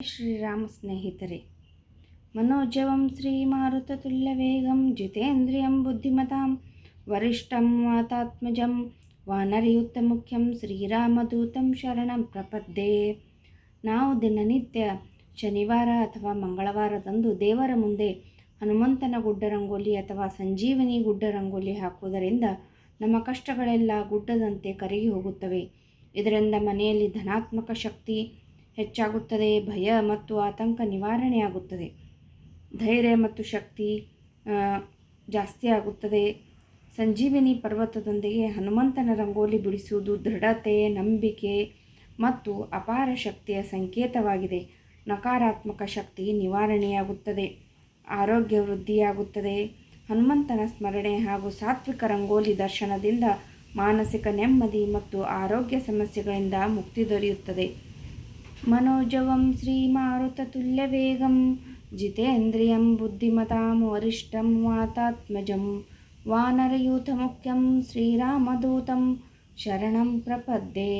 ಶ್ರೀರಾಮ ಸ್ನೇಹಿತರೆ, ಮನೋಜವಂ ಶ್ರೀಮಾರುತತುಲ್ಯವೇಗಂ ಜಿತೇಂದ್ರಿಯಂ ಬುದ್ಧಿಮತಾಂ ವರಿಷ್ಠಂ ವಾತಾತ್ಮಜಂ ವಾನರಯೂಥಮುಖ್ಯಂ ಶ್ರೀರಾಮದೂತಂ ಶರಣಂ ಪ್ರಪದ್ಯೆ. ನಾವು ದಿನನಿತ್ಯ ಶನಿವಾರ ಅಥವಾ ಮಂಗಳವಾರದಂದು ದೇವರ ಮುಂದೆ ಹನುಮಂತನ ಗುಡ್ಡ ರಂಗೋಲಿ ಅಥವಾ ಸಂಜೀವನಿ ಗುಡ್ಡ ರಂಗೋಲಿ ಹಾಕುವುದರಿಂದ ನಮ್ಮ ಕಷ್ಟಗಳೆಲ್ಲ ಗುಡ್ಡದಂತೆ ಕರಗಿ ಹೋಗುತ್ತವೆ. ಇದರಿಂದ ಮನೆಯಲ್ಲಿ ಧನಾತ್ಮಕ ಶಕ್ತಿ ಹೆಚ್ಚಾಗುತ್ತದೆ, ಭಯ ಮತ್ತು ಆತಂಕ ನಿವಾರಣೆಯಾಗುತ್ತದೆ, ಧೈರ್ಯ ಮತ್ತು ಶಕ್ತಿ ಜಾಸ್ತಿ ಆಗುತ್ತದೆ. ಸಂಜೀವಿನಿ ಪರ್ವತದೊಂದಿಗೆ ಹನುಮಂತನ ರಂಗೋಲಿ ಬಿಡಿಸುವುದು ದೃಢತೆ, ನಂಬಿಕೆ ಮತ್ತು ಅಪಾರ ಶಕ್ತಿಯ ಸಂಕೇತವಾಗಿದೆ. ನಕಾರಾತ್ಮಕ ಶಕ್ತಿ ನಿವಾರಣೆಯಾಗುತ್ತದೆ, ಆರೋಗ್ಯ ವೃದ್ಧಿಯಾಗುತ್ತದೆ. ಹನುಮಂತನ ಸ್ಮರಣೆ ಹಾಗೂ ಸಾತ್ವಿಕ ರಂಗೋಲಿ ದರ್ಶನದಿಂದ ಮಾನಸಿಕ ನೆಮ್ಮದಿ ಮತ್ತು ಆರೋಗ್ಯ ಸಮಸ್ಯೆಗಳಿಂದ ಮುಕ್ತಿ ದೊರೆಯುತ್ತದೆ. ಮನೋಜವಂ ಶ್ರೀಮಾರುತತುಲ್ಯವೇಗಂ ಜಿತೇಂದ್ರಿಯಂ ಬುದ್ಧಿಮತಾಂ ವರಿಷ್ಠಂ ವಾತಾತ್ಮಜಂ ವಾನರಯೂಥಮುಖ್ಯಂ ಶ್ರೀರಾಮದೂತಂ ಶರಣಂ ಪ್ರಪದ್ಯೆ.